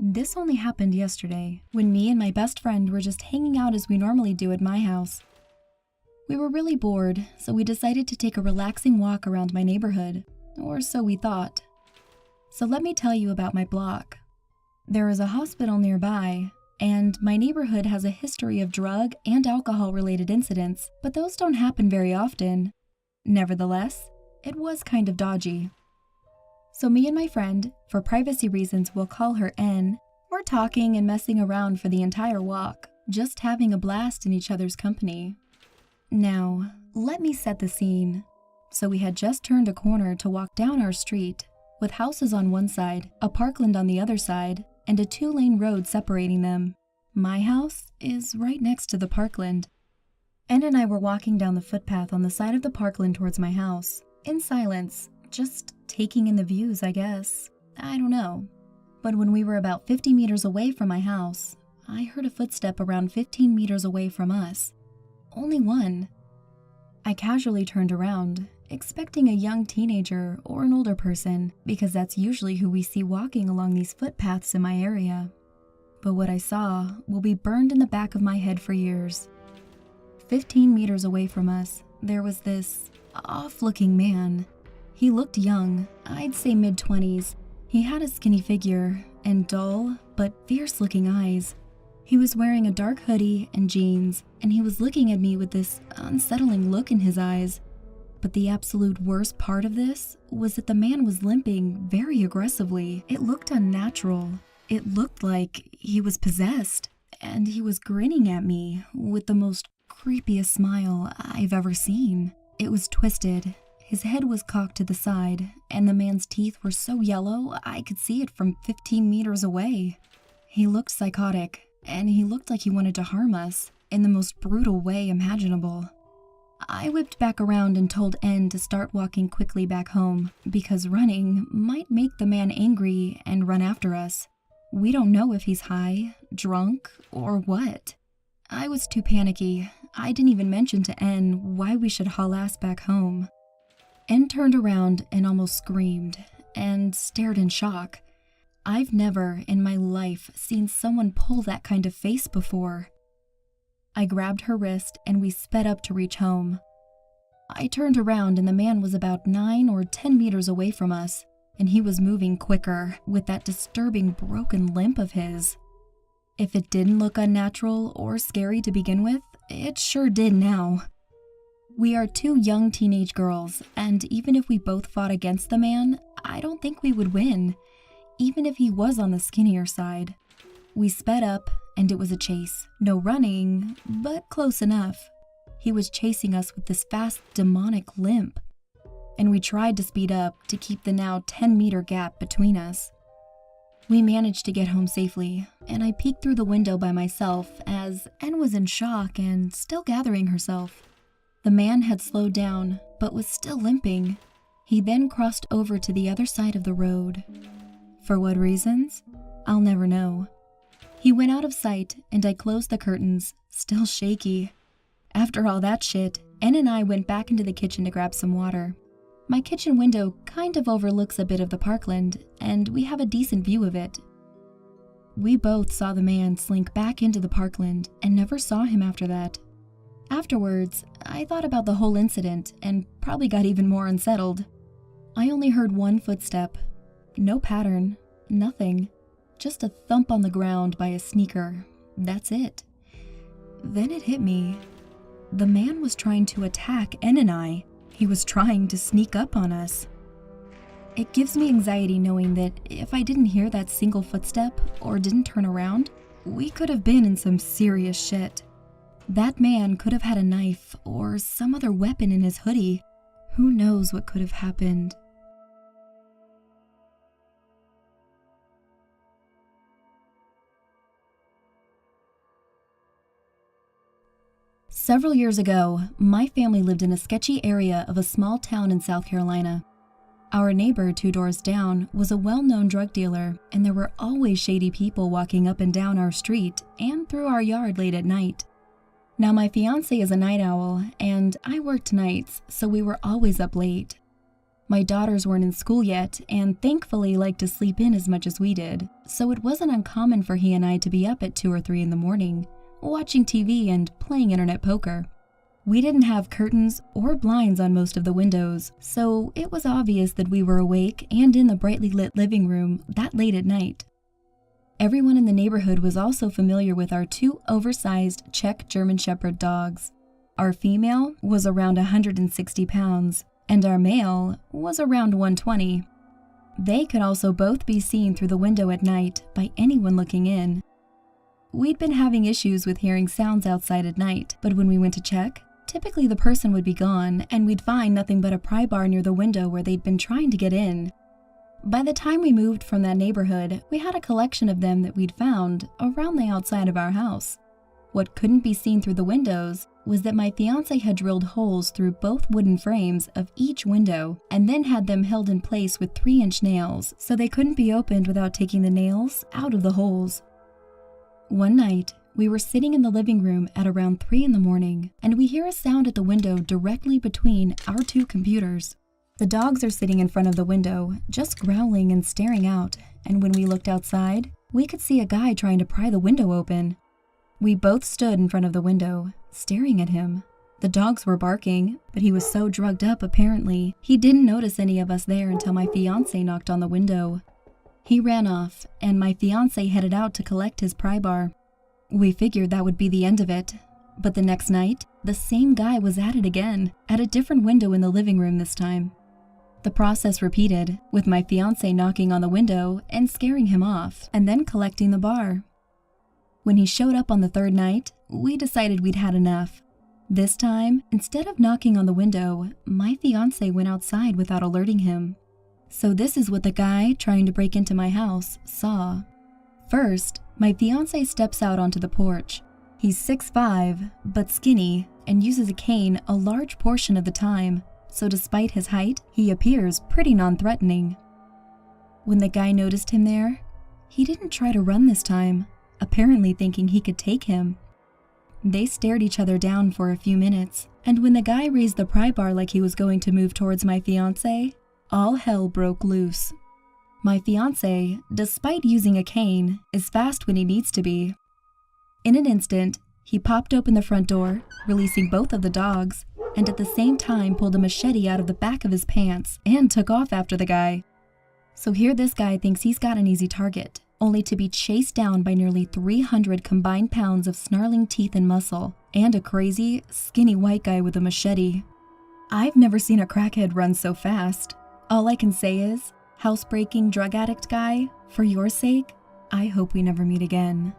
This only happened yesterday, when me and my best friend were just hanging out as we normally do at my house. We were really bored, so we decided to take a relaxing walk around my neighborhood, or so we thought. So let me tell you about my block. There is a hospital nearby, and my neighborhood has a history of drug and alcohol-related incidents, but those don't happen very often. Nevertheless, it was kind of dodgy. So me and my friend, for privacy reasons we'll call her N, were talking and messing around for the entire walk, just having a blast in each other's company. Now, let me set the scene. So we had just turned a corner to walk down our street, with houses on one side, a parkland on the other side, and a 2-lane road separating them. My house is right next to the parkland. N and I were walking down the footpath on the side of the parkland towards my house, in silence, just taking in the views, I guess. I don't know. But when we were about 50 meters away from my house, I heard a footstep around 15 meters away from us. Only one. I casually turned around, expecting a young teenager or an older person, because that's usually who we see walking along these footpaths in my area. But what I saw will be burned in the back of my head for years. 15 meters away from us, there was this off-looking man. He looked young, I'd say mid-20s. He had a skinny figure and dull but fierce-looking eyes. He was wearing a dark hoodie and jeans, and he was looking at me with this unsettling look in his eyes. But the absolute worst part of this was that the man was limping very aggressively. It looked unnatural. It looked like he was possessed, and he was grinning at me with the most creepiest smile I've ever seen. It was twisted. His head was cocked to the side, and the man's teeth were so yellow I could see it from 15 meters away. He looked psychotic, and he looked like he wanted to harm us in the most brutal way imaginable. I whipped back around and told N to start walking quickly back home, because running might make the man angry and run after us. We don't know if he's high, drunk, or what. I was too panicky. I didn't even mention to N why we should haul ass back home. N turned around and almost screamed, and stared in shock. I've never in my life seen someone pull that kind of face before. I grabbed her wrist and we sped up to reach home. I turned around and the man was about 9 or 10 meters away from us, and he was moving quicker with that disturbing broken limp of his. If it didn't look unnatural or scary to begin with, it sure did now. We are 2 young teenage girls, and even if we both fought against the man, I don't think we would win, even if he was on the skinnier side. We sped up, and it was a chase. No running, but close enough. He was chasing us with this fast, demonic limp, and we tried to speed up to keep the now 10-meter gap between us. We managed to get home safely, and I peeked through the window by myself as N was in shock and still gathering herself. The man had slowed down, but was still limping. He then crossed over to the other side of the road. For what reasons? I'll never know. He went out of sight, and I closed the curtains, still shaky. After all that shit, N and I went back into the kitchen to grab some water. My kitchen window kind of overlooks a bit of the parkland, and we have a decent view of it. We both saw the man slink back into the parkland and never saw him after that. Afterwards, I thought about the whole incident and probably got even more unsettled. I only heard one footstep. No pattern, nothing. Just a thump on the ground by a sneaker. That's it. Then it hit me. The man was trying to attack N and I. He was trying to sneak up on us. It gives me anxiety knowing that if I didn't hear that single footstep or didn't turn around, we could have been in some serious shit. That man could have had a knife or some other weapon in his hoodie. Who knows what could have happened? Several years ago, my family lived in a sketchy area of a small town in South Carolina. Our neighbor 2 doors down was a well-known drug dealer, and there were always shady people walking up and down our street and through our yard late at night. Now, my fiance is a night owl, and I worked nights, so we were always up late. My daughters weren't in school yet, and thankfully liked to sleep in as much as we did, so it wasn't uncommon for he and I to be up at 2 or 3 in the morning, watching TV and playing internet poker. We didn't have curtains or blinds on most of the windows, so it was obvious that we were awake and in the brightly lit living room that late at night. Everyone in the neighborhood was also familiar with our 2 oversized Czech German Shepherd dogs. Our female was around 160 pounds, and our male was around 120. They could also both be seen through the window at night by anyone looking in. We'd been having issues with hearing sounds outside at night, but when we went to check, typically the person would be gone and we'd find nothing but a pry bar near the window where they'd been trying to get in. By the time we moved from that neighborhood, we had a collection of them that we'd found around the outside of our house. What couldn't be seen through the windows was that my fiance had drilled holes through both wooden frames of each window and then had them held in place with 3-inch nails so they couldn't be opened without taking the nails out of the holes. One night, we were sitting in the living room at around 3 in the morning, and we hear a sound at the window directly between our 2 computers. The dogs are sitting in front of the window, just growling and staring out, and when we looked outside, we could see a guy trying to pry the window open. We both stood in front of the window, staring at him. The dogs were barking, but he was so drugged up apparently, he didn't notice any of us there until my fiance knocked on the window. He ran off, and my fiance headed out to collect his pry bar. We figured that would be the end of it, but the next night, the same guy was at it again, at a different window in the living room this time. The process repeated, with my fiance knocking on the window and scaring him off, and then collecting the bar. When he showed up on the 3rd night, we decided we'd had enough. This time, instead of knocking on the window, my fiance went outside without alerting him. So this is what the guy trying to break into my house saw. First, my fiance steps out onto the porch. He's 6'5", but skinny, and uses a cane a large portion of the time, so despite his height, he appears pretty non-threatening. When the guy noticed him there, he didn't try to run this time, apparently thinking he could take him. They stared each other down for a few minutes, and when the guy raised the pry bar like he was going to move towards my fiance, all hell broke loose. My fiance, despite using a cane, is fast when he needs to be. In an instant, he popped open the front door, releasing both of the dogs, and at the same time pulled a machete out of the back of his pants and took off after the guy. So here this guy thinks he's got an easy target, only to be chased down by nearly 300 combined pounds of snarling teeth and muscle, and a crazy, skinny white guy with a machete. I've never seen a crackhead run so fast. All I can say is, housebreaking drug addict guy, for your sake, I hope we never meet again.